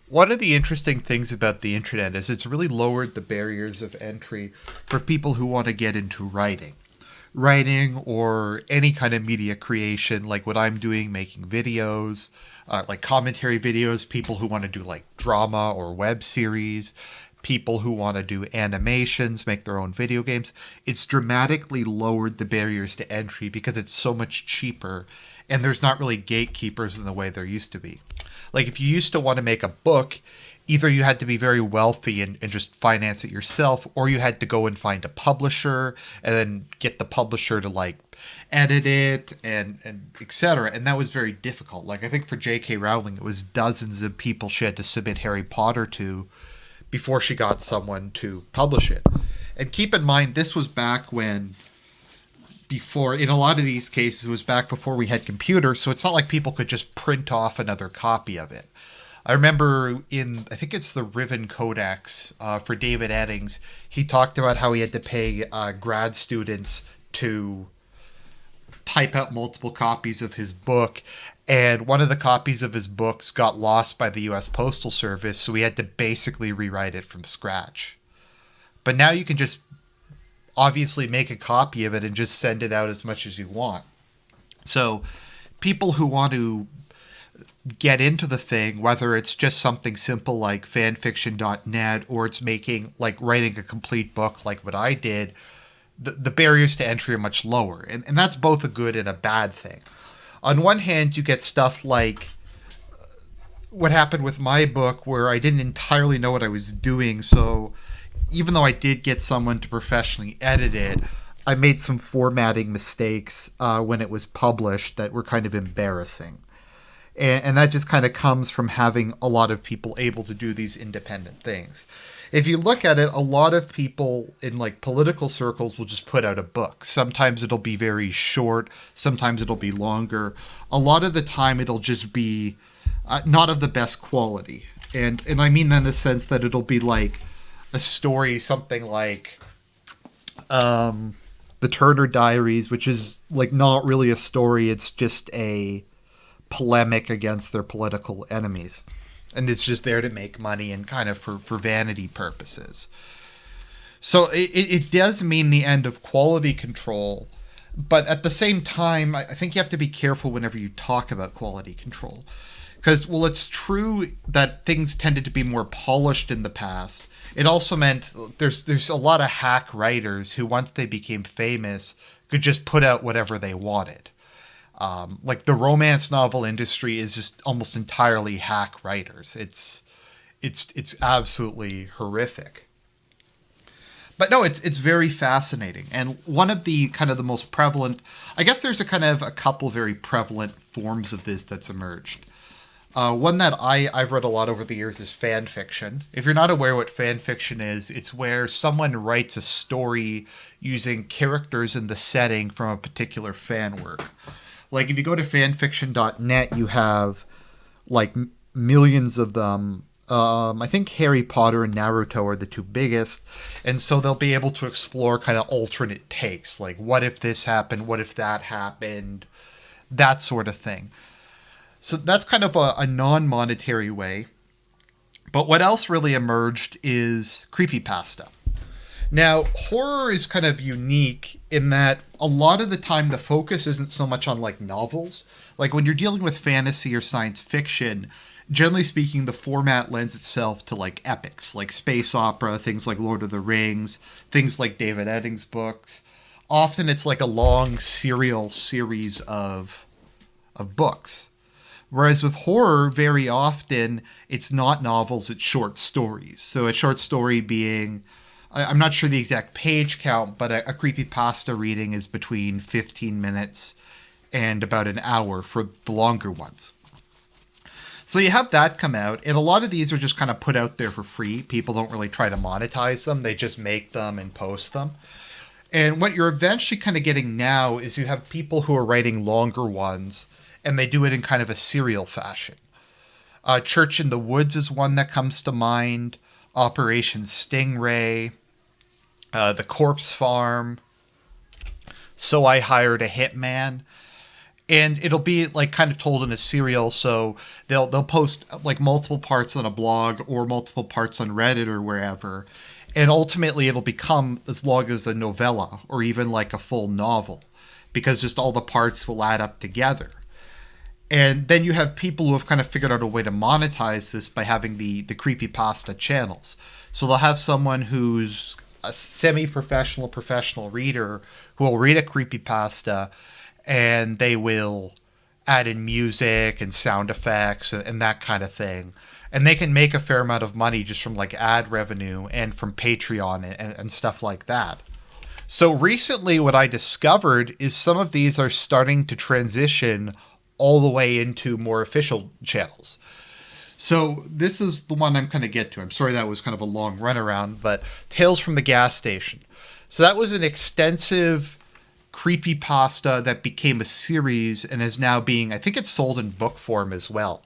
One of the interesting things about the internet is it's really lowered the barriers of entry for people who want to get into writing or any kind of media creation, like what I'm doing, making videos, like commentary videos, people who want to do like drama or web series, people who want to do animations, make their own video games. It's dramatically lowered the barriers to entry because it's so much cheaper and there's not really gatekeepers in the way there used to be. Like if you used to want to make a book, either you had to be very wealthy and just finance it yourself, or you had to go and find a publisher and then get the publisher to like edit it and etc. And that was very difficult. Like I think for J.K. Rowling, it was dozens of people she had to submit Harry Potter to before she got someone to publish it. And keep in mind, this was back when before in a lot of these cases it was back before we had computers, so it's not like people could just print off another copy of it. I remember in, I think it's the Riven Codex for David Eddings, he talked about how he had to pay grad students to type out multiple copies of his book. And one of the copies of his books got lost by the US Postal Service, so he had to basically rewrite it from scratch. But now you can just obviously make a copy of it and just send it out as much as you want. So people who want to get into the thing, whether it's just something simple like fanfiction.net or it's making like writing a complete book like what I did, the barriers to entry are much lower. And that's both a good and a bad thing. On one hand, you get stuff like what happened with my book where I didn't entirely know what I was doing. So even though I did get someone to professionally edit it, I made some formatting mistakes when it was published that were kind of embarrassing. And that just kind of comes from having a lot of people able to do these independent things. If you look at it, a lot of people in like political circles will just put out a book. Sometimes it'll be very short, sometimes it'll be longer. A lot of the time it'll just be not of the best quality. And I mean that in the sense that it'll be like a story, something like the Turner Diaries, which is like not really a story, it's just a polemic against their political enemies. And it's just there to make money and kind of for vanity purposes. So it does mean the end of quality control. But at the same time, I think you have to be careful whenever you talk about quality control. Because, well, it's true that things tended to be more polished in the past. It also meant there's a lot of hack writers who, once they became famous, could just put out whatever they wanted. Like the romance novel industry is just almost entirely hack writers. It's absolutely horrific. But no, it's very fascinating. And one of the kind of the most prevalent, I guess there's a kind of a couple very prevalent forms of this that's emerged. One that I've read a lot over the years is fan fiction. If you're not aware what fan fiction is, it's where someone writes a story using characters in the setting from a particular fan work. Like if you go to fanfiction.net, you have like millions of them. I think Harry Potter and Naruto are the two biggest. And so they'll be able to explore kind of alternate takes, like what if this happened, what if that happened, that sort of thing. So that's kind of a non-monetary way. But what else really emerged is creepypasta. Now, horror is kind of unique in that a lot of the time the focus isn't so much on like novels. Like when you're dealing with fantasy or science fiction, generally speaking, the format lends itself to like epics, like space opera, things like Lord of the Rings, things like David Eddings' books. Often it's like a long serial series of books. Whereas with horror, very often it's not novels, it's short stories. So a short story being, I'm not sure the exact page count, but a creepypasta reading is between 15 minutes and about an hour for the longer ones. So you have that come out, and a lot of these are just kind of put out there for free. People don't really try to monetize them, they just make them and post them. And what you're eventually kind of getting now is you have people who are writing longer ones, and they do it in kind of a serial fashion. Church in the Woods is one that comes to mind. Operation Stingray, The Corpse Farm, So I Hired a Hitman. and it'll be like kind of told in a serial. So they'll post like multiple parts on a blog or multiple parts on Reddit or wherever, and ultimately it'll become as long as a novella or even like a full novel, because just all the parts will add up together. And then you have people who have kind of figured out a way to monetize this by having the creepypasta channels. So they'll have someone who's a semi-professional, professional reader who will read a creepypasta, and they will add in music and sound effects and that kind of thing. And they can make a fair amount of money just from like ad revenue and from Patreon and stuff like that. So recently, what I discovered is some of these are starting to transition all the way into more official channels. So this is the one I'm going to get to. I'm sorry that was kind of a long runaround, but Tales from the Gas Station. So that was an extensive creepypasta that became a series and is now being, I think it's sold in book form as well.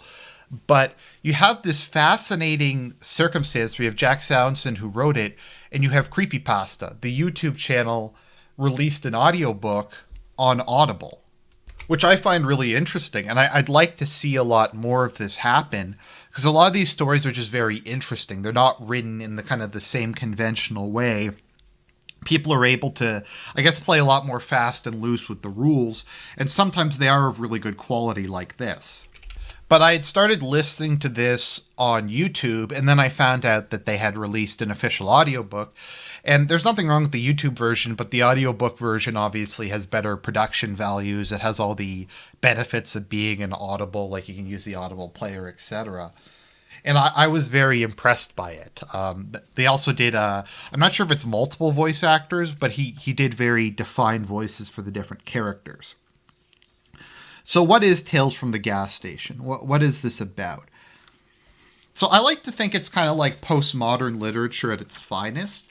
But you have this fascinating circumstance. We have Jack Soundson who wrote it, and you have Creepypasta. The YouTube channel released an audiobook on Audible, which I find really interesting. And I'd like to see a lot more of this happen, because a lot of these stories are just very interesting. They're not written in the kind of the same conventional way. People are able to, I guess, play a lot more fast and loose with the rules, and sometimes they are of really good quality like this. But I had started listening to this on YouTube, and then I found out that they had released an official audiobook. And there's nothing wrong with the YouTube version, but the audiobook version obviously has better production values. It has all the benefits of being an Audible, like you can use the Audible player, etc. And I was very impressed by it. They also did, I'm not sure if it's multiple voice actors, but he did very defined voices for the different characters. So what is Tales from the Gas Station? What is this about? So I like to think it's kind of like postmodern literature at its finest.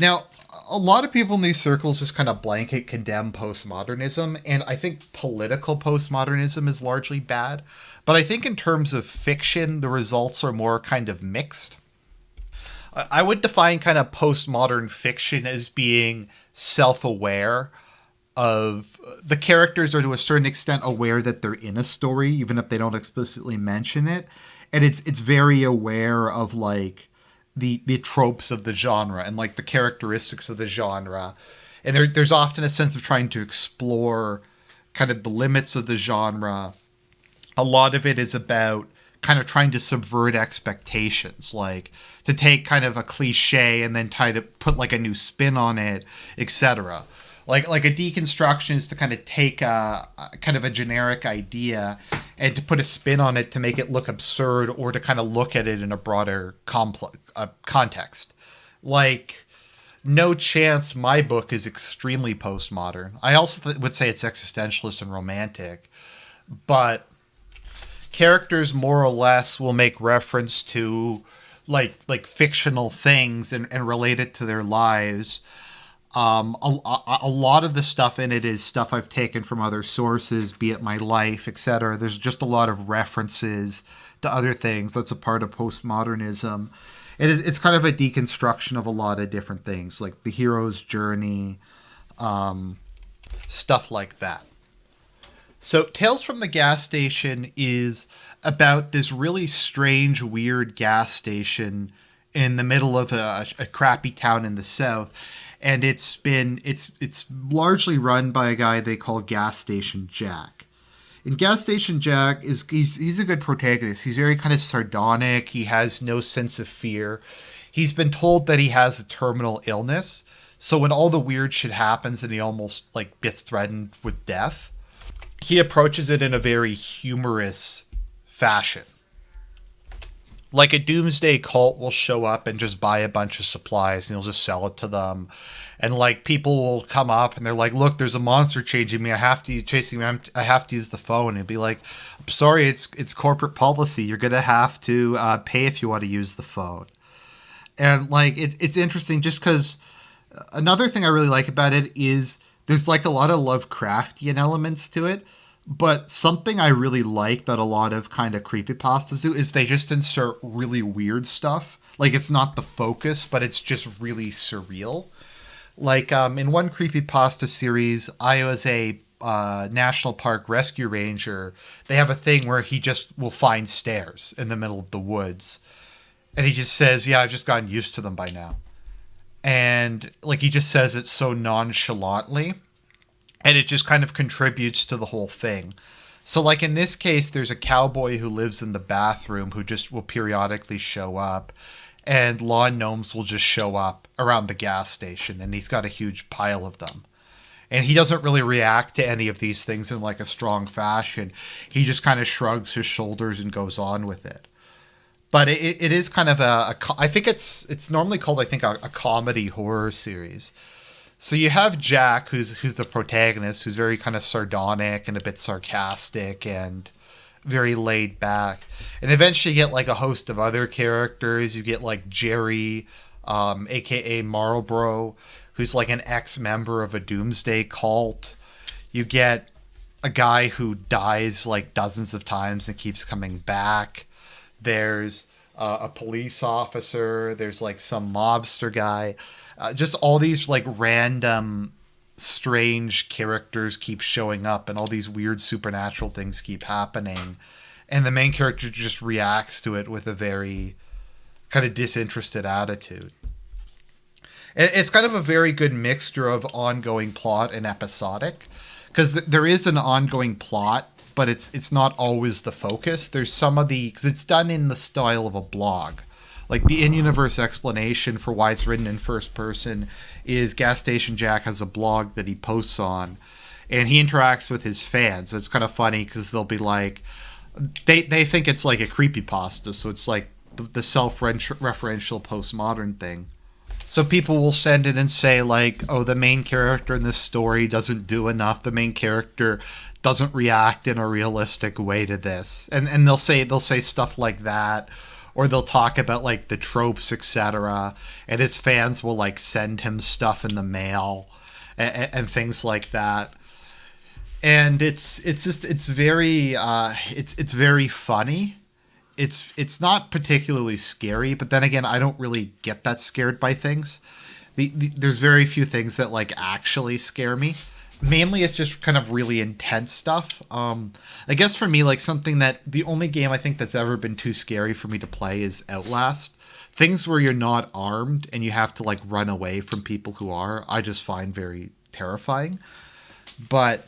Now, a lot of people in these circles just kind of blanket condemn postmodernism, and I think political postmodernism is largely bad. But I think in terms of fiction, the results are more kind of mixed. I would define kind of postmodern fiction as being self-aware of the characters are to a certain extent aware that they're in a story, even if they don't explicitly mention it. And it's very aware of like the tropes of the genre and like the characteristics of the genre. And there's often a sense of trying to explore kind of the limits of the genre. A lot of it is about kind of trying to subvert expectations, like to take kind of a cliche and then try to put like a new spin on it, etc. Like a deconstruction is to kind of take a kind of a generic idea and to put a spin on it to make it look absurd, or to kind of look at it in a broader context. Like, no chance my book is extremely postmodern. I also would say it's existentialist and romantic, but characters more or less will make reference to like fictional things and relate it to their lives. A lot of the stuff in it is stuff I've taken from other sources, be it my life, etc. There's just a lot of references to other things. That's a part of postmodernism. It's kind of a deconstruction of a lot of different things, like the hero's journey, stuff like that. So Tales from the Gas Station is about this really strange, weird gas station in the middle of a crappy town in the South. And it's largely run by a guy they call Gas Station Jack. And Gas Station Jack he's a good protagonist. He's very kind of sardonic. He has no sense of fear. He's been told that he has a terminal illness. So when all the weird shit happens and he almost like gets threatened with death, he approaches it in a very humorous fashion. Like a doomsday cult will show up and just buy a bunch of supplies, and he'll just sell it to them. And like people will come up and they're like, "Look, there's a monster chasing me. I have to use the phone." And he'd be like, "I'm sorry, it's corporate policy. You're gonna have to pay if you want to use the phone." And like it's interesting just because another thing I really like about it is there's like a lot of Lovecraftian elements to it. But something I really like that a lot of kind of creepypastas do is they just insert really weird stuff. Like, it's not the focus, but it's just really surreal. Like, in one creepypasta series, I was a national park rescue ranger, they have a thing where he just will find stairs in the middle of the woods, and he just says, "Yeah, I've just gotten used to them by now." And like he just says it so nonchalantly, and it just kind of contributes to the whole thing. So like in this case, there's a cowboy who lives in the bathroom who just will periodically show up, and lawn gnomes will just show up around the gas station, and he's got a huge pile of them. And he doesn't really react to any of these things in like a strong fashion. He just kind of shrugs his shoulders and goes on with it. But it is kind of I think it's normally called, I think, a comedy horror series. So you have Jack, who's the protagonist, who's very kind of sardonic and a bit sarcastic and very laid back. And eventually you get like a host of other characters. You get like Jerry, aka Marlboro, who's like an ex-member of a doomsday cult. You get a guy who dies like dozens of times and keeps coming back. There's a police officer. There's like some mobster guy. Just all these like random strange characters keep showing up, and all these weird supernatural things keep happening. And the main character just reacts to it with a very kind of disinterested attitude. It's kind of a very good mixture of ongoing plot and episodic, because there is an ongoing plot, but it's not always the focus. There's some of the, because it's done in the style of a blog. Like the in-universe explanation for why it's written in first person is Gas Station Jack has a blog that he posts on, and he interacts with his fans. It's kind of funny because they'll be like, they think it's like a creepypasta, so it's like the self-referential postmodern thing. So people will send in and say like, oh, the main character in this story doesn't do enough. The main character doesn't react in a realistic way to this. And they'll say stuff like that. Or they'll talk about like the tropes, etc. And his fans will like send him stuff in the mail and things like that. And it's very funny. It's not particularly scary, but then again, I don't really get that scared by things. There's very few things that like actually scare me. Mainly it's just kind of really intense stuff. I guess for me, like something that the only game I think that's ever been too scary for me to play is Outlast. Things where you're not armed and you have to like run away from people who are, I just find very terrifying. But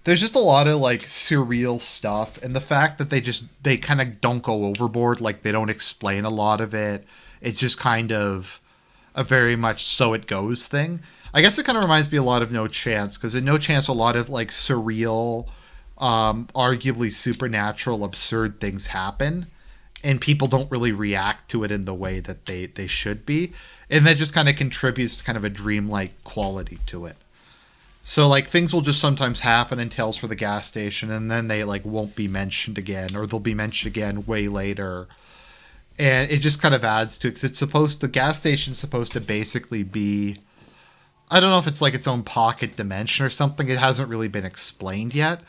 there's just a lot of like surreal stuff, and the fact that they kind of don't go overboard, like they don't explain a lot of it. It's just kind of a very much so it goes thing. I guess it kind of reminds me a lot of No Chance, because in No Chance a lot of like surreal, arguably supernatural, absurd things happen, and people don't really react to it in the way that they should be, and that just kind of contributes to kind of a dreamlike quality to it. So like things will just sometimes happen in Tales for the Gas Station, and then they like won't be mentioned again, or they'll be mentioned again way later. And it just kind of adds to it, because the gas station's supposed to basically be, I don't know if it's like its own pocket dimension or something. It hasn't really been explained yet,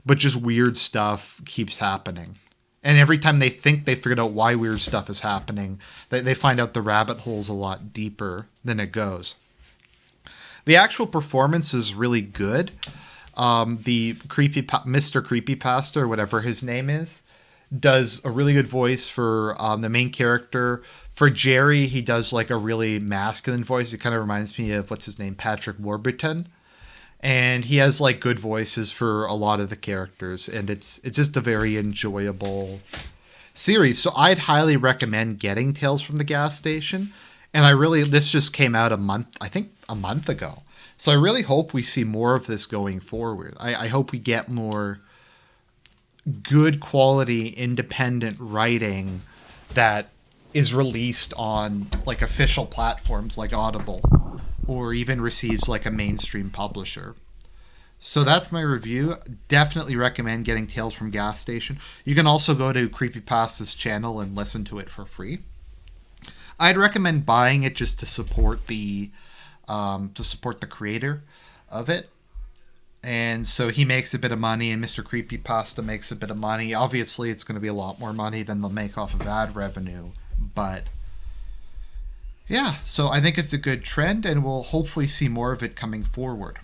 but just weird stuff keeps happening. And every time they think they figured out why weird stuff is happening, they find out the rabbit hole's a lot deeper than it goes. The actual performance is really good. The Mr. Creepypasta, or whatever his name is, does a really good voice for the main character. For Jerry, he does like a really masculine voice. It kind of reminds me of, what's his name, Patrick Warburton. And he has like good voices for a lot of the characters, and it's just a very enjoyable series. So I'd highly recommend getting Tales from the Gas Station. And this just came out a month ago. So I really hope we see more of this going forward. I hope we get more good quality independent writing that is released on like official platforms like Audible, or even receives like a mainstream publisher. So that's my review. Definitely recommend getting Tales from Gas Station. You can also go to Creepypasta's channel and listen to it for free. I'd recommend buying it just to support the creator of it. And so he makes a bit of money, and Mr. Creepypasta makes a bit of money. Obviously, it's going to be a lot more money than they'll make off of ad revenue. But yeah, so I think it's a good trend, and we'll hopefully see more of it coming forward.